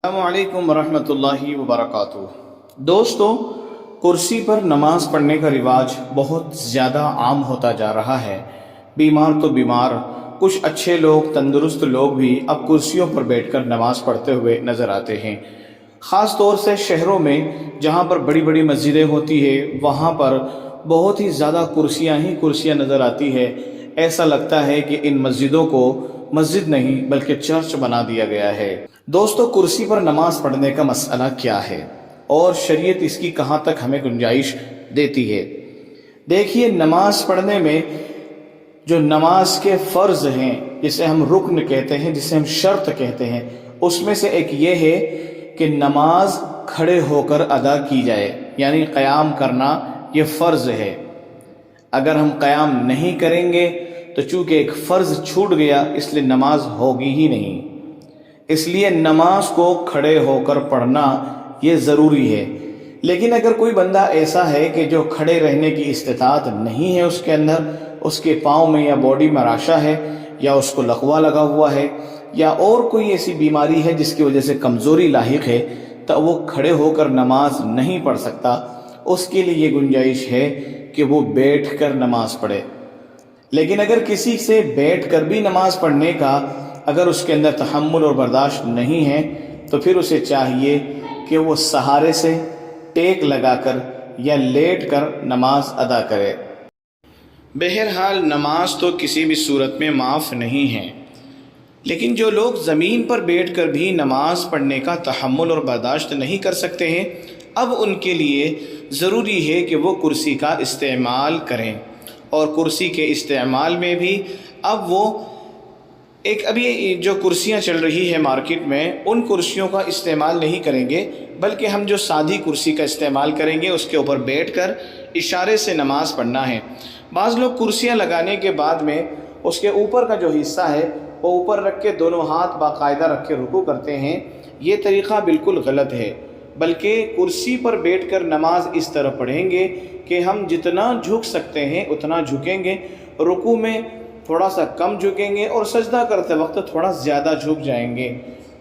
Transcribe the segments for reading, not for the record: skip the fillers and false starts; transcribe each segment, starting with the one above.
अस्सलामुअलैकुम वरहमतुल्लाहि वबरकातुहू। दोस्तों, कुर्सी पर नमाज पढ़ने का रिवाज बहुत ज़्यादा आम होता जा रहा है। बीमार तो बीमार, कुछ अच्छे लोग, तंदुरुस्त लोग भी अब कुर्सियों पर बैठकर नमाज पढ़ते हुए नज़र आते हैं। ख़ास तौर से शहरों में जहाँ पर बड़ी बड़ी मस्जिदें होती है, वहाँ पर बहुत ही ज़्यादा कुर्सियाँ ही कुर्सियाँ नज़र आती है। ऐसा लगता है कि इन मस्जिदों को मस्जिद नहीं बल्कि चर्च बना दिया गया है। दोस्तों, कुर्सी पर नमाज पढ़ने का मसला क्या है और शरीयत इसकी कहाँ तक हमें गुंजाइश देती है? देखिए, नमाज पढ़ने में जो नमाज के फ़र्ज़ हैं, जिसे हम रुक्न कहते हैं, जिसे हम शर्त कहते हैं, उसमें से एक ये है कि नमाज खड़े होकर अदा की जाए, यानी क़याम करना ये फ़र्ज़ है। अगर हम क़याम नहीं करेंगे तो चूँकि एक फ़र्ज़ छूट गया, इसलिए नमाज होगी ही नहीं। इसलिए नमाज को खड़े होकर पढ़ना ये ज़रूरी है। लेकिन अगर कोई बंदा ऐसा है कि जो खड़े रहने की इस्तिताअत नहीं है उसके अंदर, उसके पाँव में या बॉडी में राशा है, या उसको लकवा लगा हुआ है, या और कोई ऐसी बीमारी है जिसकी वजह से कमज़ोरी लाहिक है, तो वो खड़े होकर नमाज नहीं पढ़ सकता। उसके लिए ये गुंजाइश है कि वो बैठ कर नमाज पढ़े। लेकिन अगर किसी से बैठ कर भी नमाज पढ़ने का अगर उसके अंदर तहम्मुल और बर्दाश्त नहीं है, तो फिर उसे चाहिए कि वो सहारे से टेक लगाकर या लेट कर नमाज अदा करे। बहरहाल नमाज तो किसी भी सूरत में माफ़ नहीं है, लेकिन जो लोग ज़मीन पर बैठ कर भी नमाज पढ़ने का तहम्मुल और बर्दाश्त नहीं कर सकते हैं, अब उनके लिए ज़रूरी है कि वो कुर्सी का इस्तेमाल करें। और कुर्सी के इस्तेमाल में भी अब वो अभी जो कुर्सियाँ चल रही है मार्केट में, उन कुर्सियों का इस्तेमाल नहीं करेंगे, बल्कि हम जो सादी कुर्सी का इस्तेमाल करेंगे, उसके ऊपर बैठकर इशारे से नमाज पढ़ना है। बाज़ लोग कुर्सियाँ लगाने के बाद में उसके ऊपर का जो हिस्सा है वो ऊपर रख के दोनों हाथ बाकायदा रख के रुकू करते हैं। ये तरीक़ा बिल्कुल गलत है। बल्कि कुर्सी पर बैठकर नमाज इस तरह पढ़ेंगे कि हम जितना झुक सकते हैं उतना झुकेंगे, रुकू में थोड़ा सा कम झुकेंगे और सजदा करते वक्त थोड़ा ज़्यादा झुक जाएंगे।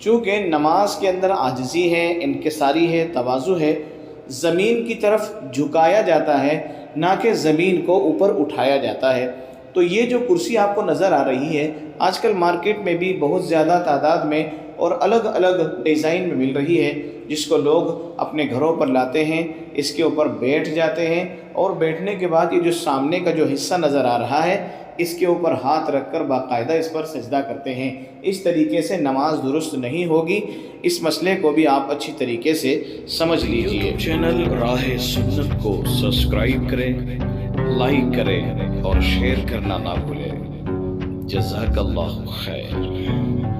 चूँकि नमाज के अंदर आजिज़ी है, इनकिसारी है, तवाज़ु है, ज़मीन की तरफ झुकाया जाता है, ना कि ज़मीन को ऊपर उठाया जाता है। तो ये जो कुर्सी आपको नज़र आ रही है, आजकल मार्केट में भी बहुत ज़्यादा तादाद में और अलग अलग डिज़ाइन में मिल रही है, जिसको लोग अपने घरों पर लाते हैं, इसके ऊपर बैठ जाते हैं और बैठने के बाद ये जो सामने का जो हिस्सा नज़र आ रहा है, इसके ऊपर हाथ रखकर बाकायदा इस पर सजदा करते हैं। इस तरीके से नमाज दुरुस्त नहीं होगी। इस मसले को भी आप अच्छी तरीके से समझ लीजिए। चैनल राह सुन्नत को सब्सक्राइब करें, लाइक करें और शेयर करना ना भूलें। जज़ाकल्लाहु खैर।